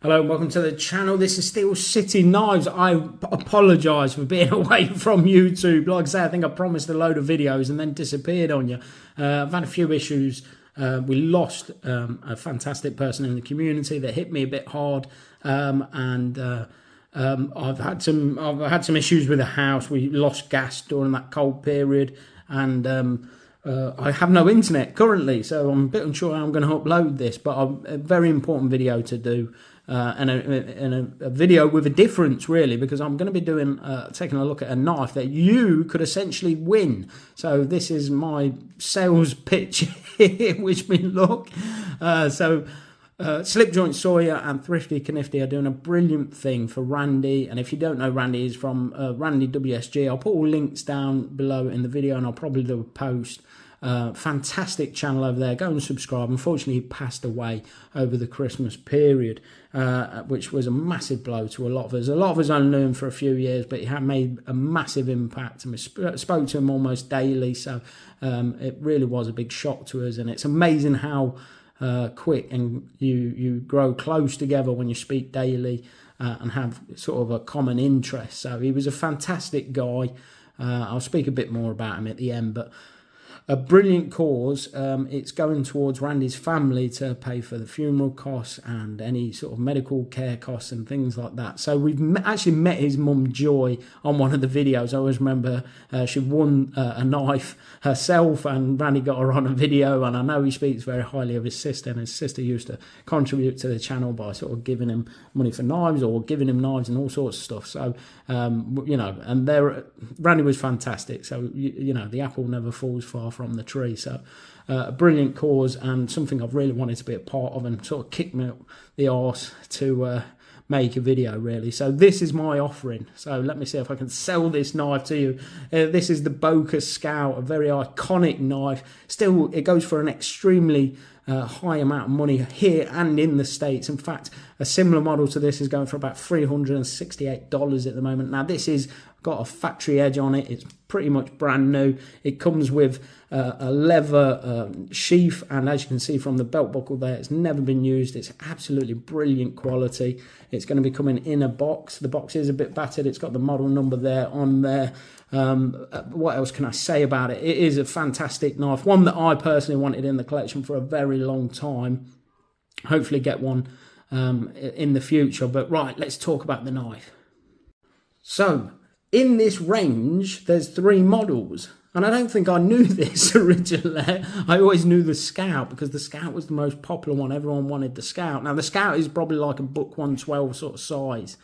Hello and welcome to the channel. This is Steel City Knives. I apologise for being away from YouTube. Like I say, I think I promised a load of videos and then disappeared on you. I've had a few issues. We lost a fantastic person in the community that hit me a bit hard, and I've had some issues with the house. We lost gas during that cold period, and I have no internet currently, so I'm a bit unsure how I'm going to upload this, but a very important video to do. And a video with a difference, really, because I'm going to be doing taking a look at a knife that you could essentially win. So this is my sales pitch here. Wish me luck. Slip Joint Sawyer and Thrifty Knifty are doing a brilliant thing for Randy. And if you don't know Randy, he's from Randy WSG. I'll put all links down below in the video, and I'll probably do a post. Fantastic channel over there. Go and subscribe. Unfortunately, he passed away over the Christmas period, which was a massive blow to a lot of us. A lot of us only knew him for a few years, but he had made a massive impact, and we spoke to him almost daily. So it really was a big shock to us, and it's amazing how quick and you grow close together when you speak daily and have sort of a common interest. So he was a fantastic guy. I'll speak a bit more about him at the end, but a brilliant cause. It's going towards Randy's family to pay for the funeral costs and any sort of medical care costs and things like that. So we've actually met his mum Joy on one of the videos. I always remember she won a knife herself, and Randy got her on a video. And I know he speaks very highly of his sister, and his sister used to contribute to the channel by sort of giving him money for knives or giving him knives and all sorts of stuff. So you know, and Randy was fantastic. So you know, the apple never falls far from the tree. So a brilliant cause, and something I've really wanted to be a part of, and sort of kicked me up the arse to make a video, really. So this is my offering. So let me see if I can sell this knife to you. This is the Böker Scout, a very iconic knife. Still, it goes for an extremely high amount of money here and in the States. In fact, a similar model to this is going for about $368 at the moment. Now, this is got a factory edge on it. It's pretty much brand new. It comes with a leather sheath, and as you can see from the belt buckle there, it's never been used. It's absolutely brilliant quality. It's going to be coming in a box. The box is a bit battered. It's got the model number there on there. What else can I say about it? It is a fantastic knife, one that I personally wanted in the collection for a very long time. Hopefully get one in the future. But right, let's talk about the knife. So in this range, there's 3 models. And I don't think I knew this originally. I always knew the Scout because the Scout was the most popular one. Everyone wanted the Scout. Now, the Scout is probably like a Book 112 sort of size.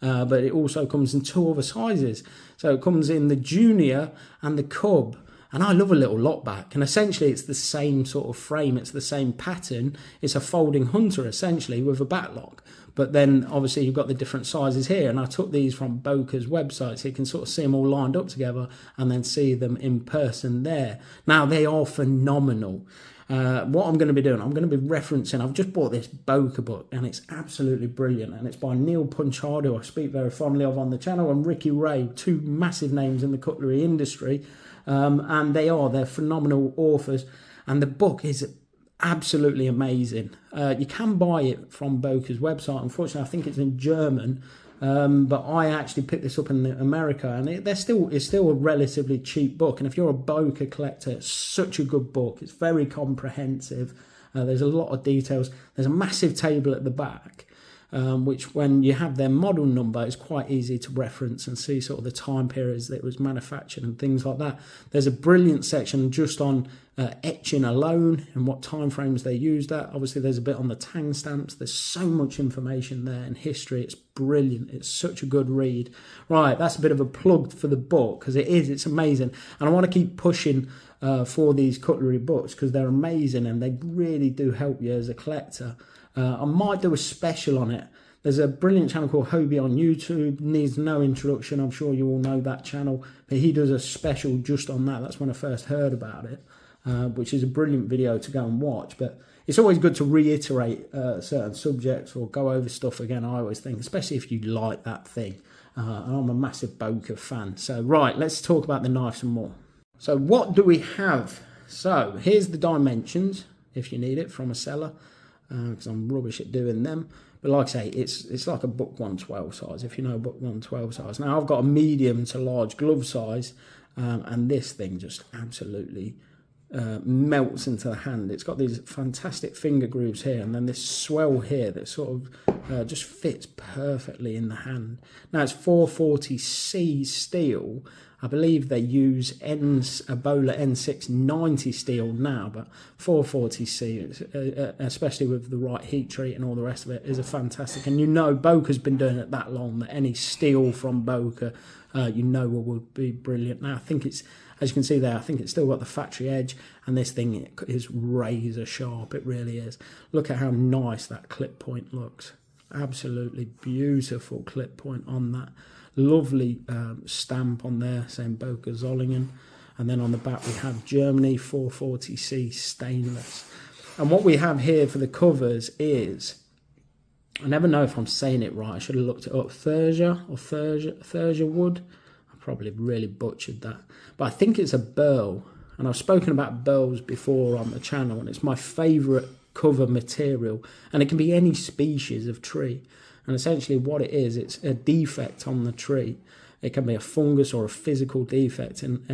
But it also comes in 2 other sizes. So it comes in the Junior and the Cub. And I love a little lockback. And essentially, it's the same sort of frame. It's the same pattern. It's a folding hunter, essentially, with a backlock. But then, obviously, you've got the different sizes here. And I took these from Böker's website, so you can sort of see them all lined up together and then see them in person there. Now, they are phenomenal. What I'm going to be doing, I'm going to be referencing, I've just bought this Böker book, and it's absolutely brilliant. And it's by Neil Punchard, who I speak very fondly of on the channel, and Ricky Ray, 2 massive names in the cutlery industry. And they're phenomenal authors. And the book is absolutely amazing. You can buy it from Böker's website. Unfortunately, I think it's in German. But I actually picked this up in America, and it's still a relatively cheap book. And if you're a Böker collector, it's such a good book. It's very comprehensive. There's a lot of details. There's a massive table at the back, which when you have their model number, is quite easy to reference and see sort of the time periods that it was manufactured and things like that. There's a brilliant section just on etching alone and what time frames they used that. Obviously, there's a bit on the tang stamps. There's so much information there in history. It's brilliant. It's such a good read. Right, that's a bit of a plug for the book, because it's amazing. And I want to keep pushing for these cutlery books, because they're amazing and they really do help you as a collector. I might do a special on it. There's a brilliant channel called Hobie on YouTube. Needs no introduction. I'm sure you all know that channel. But he does a special just on that. That's when I first heard about it, which is a brilliant video to go and watch. But it's always good to reiterate certain subjects or go over stuff again, I always think, especially if you like that thing. And I'm a massive Böker fan. So, right, let's talk about the knife some more. So, what do we have? So, here's the dimensions, if you need it, from a seller. Because I'm rubbish at doing them. But like I say, it's like a book 112 size, if you know book 112 size. Now I've got a medium to large glove size, and this thing just absolutely melts into the hand. It's got these fantastic finger grooves here, and then this swell here that sort of just fits perfectly in the hand. Now it's 440C steel. I believe they use a Bowler N690 steel now, but 440C, especially with the right heat treat and all the rest of it, is a fantastic. And you know, Böker's been doing it that long that any steel from Böker, you know, will be brilliant. Now I think it's, as you can see there, I think it's still got the factory edge, and this thing is razor sharp. It really is. Look at how nice that clip point looks. Absolutely beautiful clip point on that. Lovely stamp on there saying Böker Zollingen. And then on the back we have Germany 440C stainless. And what we have here for the covers is, I never know if I'm saying it right, I should have looked it up, Thursia wood. I probably really butchered that. But I think it's a burl. And I've spoken about burls before on the channel, and it's my favourite cover material. And it can be any species of tree. And essentially what it is, it's a defect on the tree. It can be a fungus or a physical defect, and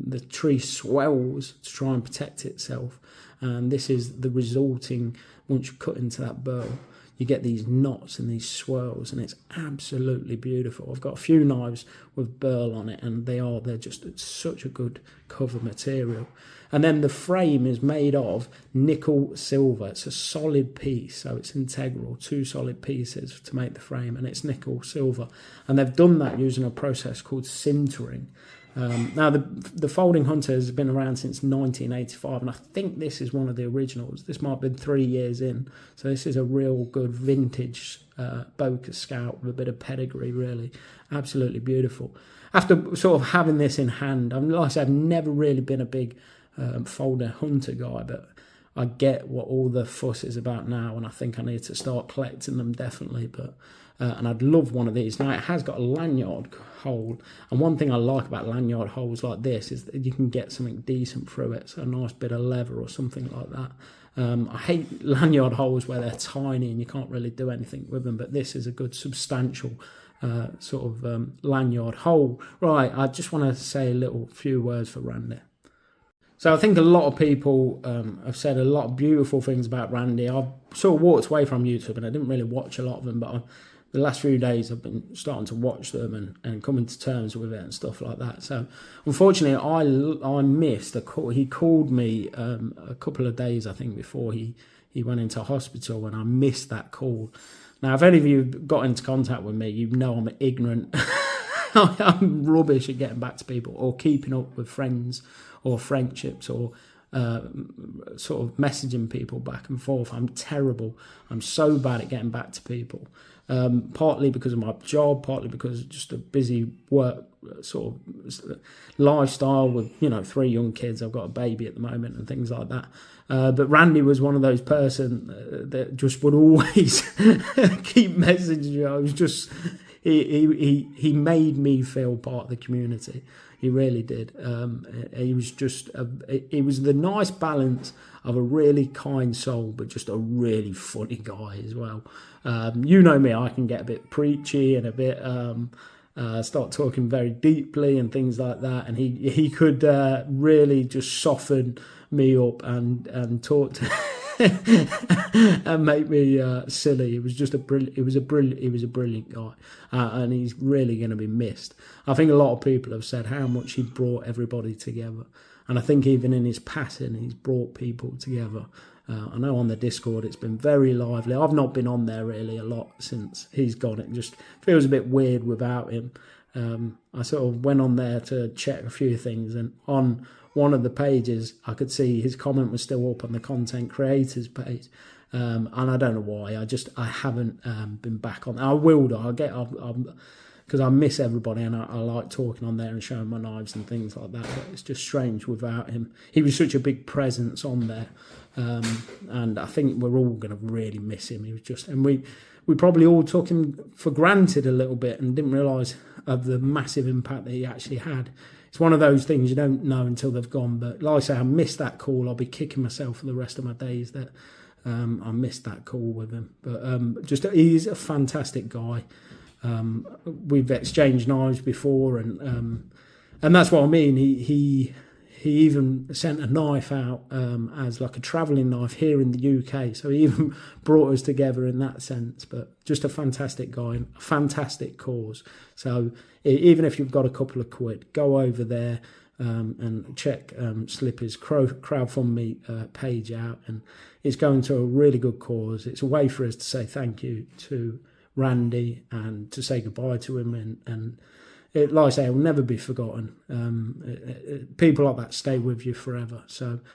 the tree swells to try and protect itself. And this is the resulting, once you cut into that burl, you get these knots and these swirls, and it's absolutely beautiful. I've got a few knives with burl on it, and they're just such a good cover material. And then the frame is made of nickel silver. It's a solid piece, so it's integral, 2 solid pieces to make the frame, and it's nickel silver. And they've done that using a process called sintering. Now, the Folding Hunter has been around since 1985, and I think this is one of the originals. This might have been 3 years in, so this is a real good vintage Böker Scout with a bit of pedigree, really. Absolutely beautiful. After sort of having this in hand, like I said, I've never really been a big Folder Hunter guy, but I get what all the fuss is about now, and I think I need to start collecting them, definitely. But and I'd love one of these. Now it has got a lanyard hole, and one thing I like about lanyard holes like this is that you can get something decent through it, so a nice bit of leather or something like that. I hate lanyard holes where they're tiny and you can't really do anything with them, but this is a good substantial sort of lanyard hole. Right, I just want to say a few words for Randy. So I think a lot of people have said a lot of beautiful things about Randy. I've sort of walked away from YouTube and I didn't really watch a lot of them, but the last few days I've been starting to watch them and coming to terms with it and stuff like that. So unfortunately I missed a call. He called me a couple of days, I think, before he went into hospital, and I missed that call. Now, if any of you got into contact with me, you know I'm ignorant. I'm rubbish at getting back to people or keeping up with friends or friendships or sort of messaging people back and forth. I'm terrible. I'm so bad at getting back to people. Partly because of my job, partly because of just a busy work sort of lifestyle with, 3 young kids. I've got a baby at the moment and things like that. But Randy was one of those person that just would always keep messaging you. I was just, he made me feel part of the community. He really did. He was just, it was the nice balance of a really kind soul, but just a really funny guy as well. You know me, I can get a bit preachy and a bit, start talking very deeply and things like that. And he could really just soften me up and talk to and make me silly. He was just a brilliant guy, and he's really going to be missed. I think a lot of people have said how much he brought everybody together, and I think even in his passing, he's brought people together. I know on the Discord it's been very lively. I've not been on there really a lot since he's gone. It just feels a bit weird without him. I sort of went on there to check a few things, and on one of the pages I could see his comment was still up on the content creators page, and I don't know why. I haven't been back on. I will do. Because I miss everybody, and I like talking on there and showing my knives and things like that. But it's just strange without him. He was such a big presence on there, and I think we're all going to really miss him. He was just, and we probably all took him for granted a little bit and didn't realise of the massive impact that he actually had. It's one of those things you don't know until they've gone. But like I say, I missed that call. I'll be kicking myself for the rest of my days that I missed that call with him, but he's a fantastic guy. We've exchanged knives before, and that's what I mean. He even sent a knife out as like a travelling knife here in the UK. So he even brought us together in that sense. But just a fantastic guy and a fantastic cause. So even if you've got a couple of quid, go over there and check Slippy's crowdfund page out. And it's going to a really good cause. It's a way for us to say thank you to Randy and to say goodbye to him, and like I say, it will never be forgotten. People like that stay with you forever. So